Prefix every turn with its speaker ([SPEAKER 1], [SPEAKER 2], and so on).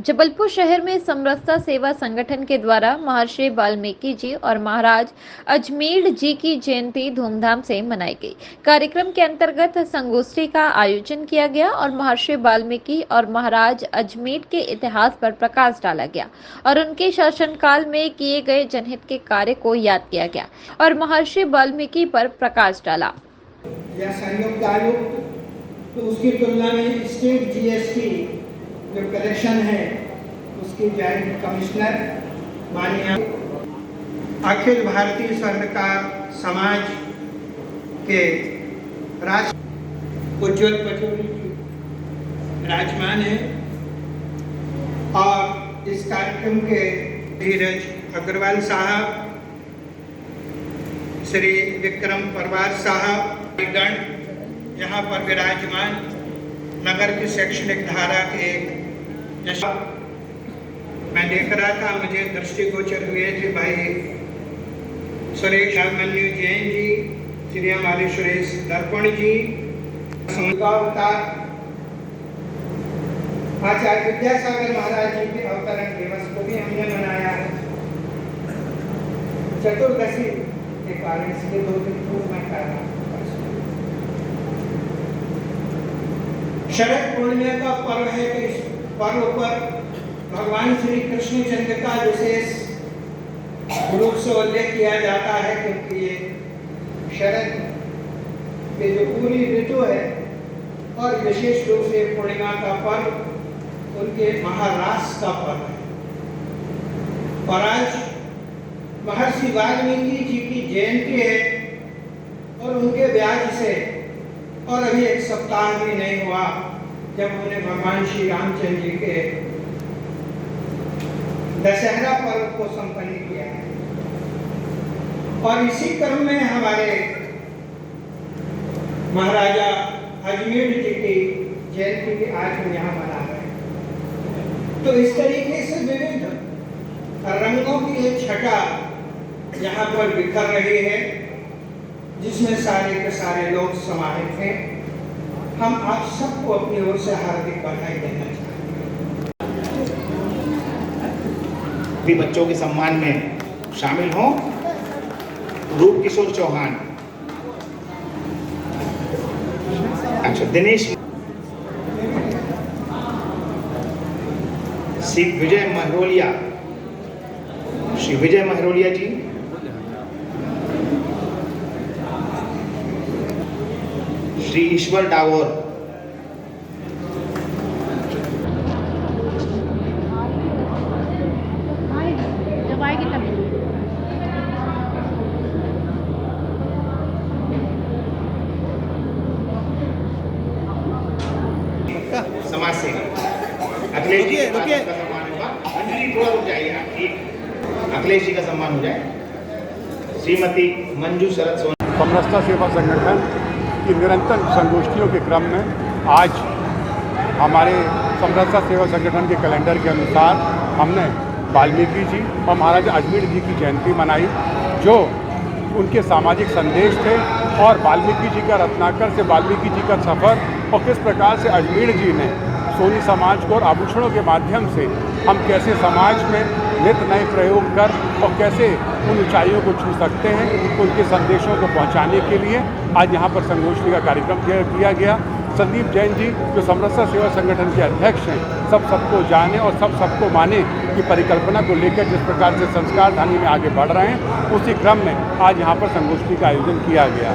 [SPEAKER 1] जबलपुर शहर में समरसता सेवा संगठन के द्वारा महर्षि वाल्मीकि जी और महाराज अजमेर जी की जयंती धूमधाम से मनाई गई। कार्यक्रम के अंतर्गत संगोष्ठी का आयोजन किया गया और महर्षि वाल्मीकि और महाराज अजमेर के इतिहास पर प्रकाश डाला गया और उनके शासनकाल में किए गए जनहित के कार्य को याद किया गया और महर्षि वाल्मीकि पर प्रकाश डाला।
[SPEAKER 2] या संयुक्त आयुक्त तो उसकी तुलना में स्टेट जीएसटी जो कलेक्शन है उसकी जॉइंट कमिश्नर माननीय अखिल भारतीय स्वर्णकार समाज के उज्ज्वल पचौरी जी विराजमान है और इस कार्यक्रम के धीरज अग्रवाल साहब, श्री विक्रम परवार साहब गण यहाँ पर विराजमान, नगर की शैक्षणिक धारा के मैं देख रहा था, मुझे दृष्टिगोचर हुए थे भाई सुरेश अभिमन्यु जैन जी, श्री हमारे सुरेश दर्पण जी, आचार्य विद्यासागर महाराज जी के अवतरण दिवस को भी हमने मनाया है। चतुर्दशी के कारण इसलिए 2 दिन पूर्व में कर रहा। शरद पूर्णिमा का पर्व है कि इस पर्व पर भगवान श्री कृष्ण चंद्र का विशेष रूप से उल्लेख किया जाता है, क्योंकि ये शरद के जो पूरी ऋतु है और विशेष रूप से पूर्णिमा का पर्व उनके महारास का पर्व है। और आज महर्षि वाल्मीकि जी की जयंती है और उनके व्याज से और अभी 1 सप्ताह भी नहीं हुआ जब उन्होंने भगवान श्री रामचंद्र जी के दशहरा पर्व को संपन्न किया है। और इसी क्रम में हमारे महाराजा अजमेर जी की जयंती भी आज हम यहाँ मना रहे हैं। तो इस तरीके से विविध रंगों की एक छटा यहाँ पर बिखर रही है, जिसमें सारे के सारे लोग समाहित हैं। हम आप सबको अपनी ओर से हार्दिक बधाई देना चाहते हैं।
[SPEAKER 3] भी बच्चों के सम्मान में शामिल हों। रूप किशोर चौहान, अच्छा दिनेश, श्री विजय महरोलिया, श्री विजय महरोलिया जी, श्री ईश्वर डावर, समाज सेवी अखिलेश जी का सम्मान होगा। अंजलि थोड़ा रुक जाइए आप, ठीक, अखिलेश जी का सम्मान हो जाए। श्रीमती मंजू शरद सोनी।
[SPEAKER 4] समरसता सेवा संगठन की निरंतर संगोष्ठियों के क्रम में आज हमारे समरसता सेवा संगठन के कैलेंडर के अनुसार हमने वाल्मीकि जी और महाराजा अजमेर जी की जयंती मनाई, जो उनके सामाजिक संदेश थे और वाल्मीकि जी का रत्नाकर से वाल्मीकि जी का सफ़र और किस प्रकार से अजमेर जी ने सोनी समाज को और आभूषणों के माध्यम से हम कैसे समाज में नित नए प्रयोग कर और कैसे उन ऊंचाइयों को छू सकते हैं, उनके संदेशों को पहुंचाने के लिए आज यहाँ पर संगोष्ठी का कार्यक्रम किया गया। संदीप जैन जी जो समरसता सेवा संगठन के अध्यक्ष हैं, सबको जाने और सबको माने की परिकल्पना को लेकर जिस प्रकार से संस्कार धानी में आगे बढ़ रहे हैं, उसी क्रम में आज यहाँ पर संगोष्ठी का आयोजन किया गया।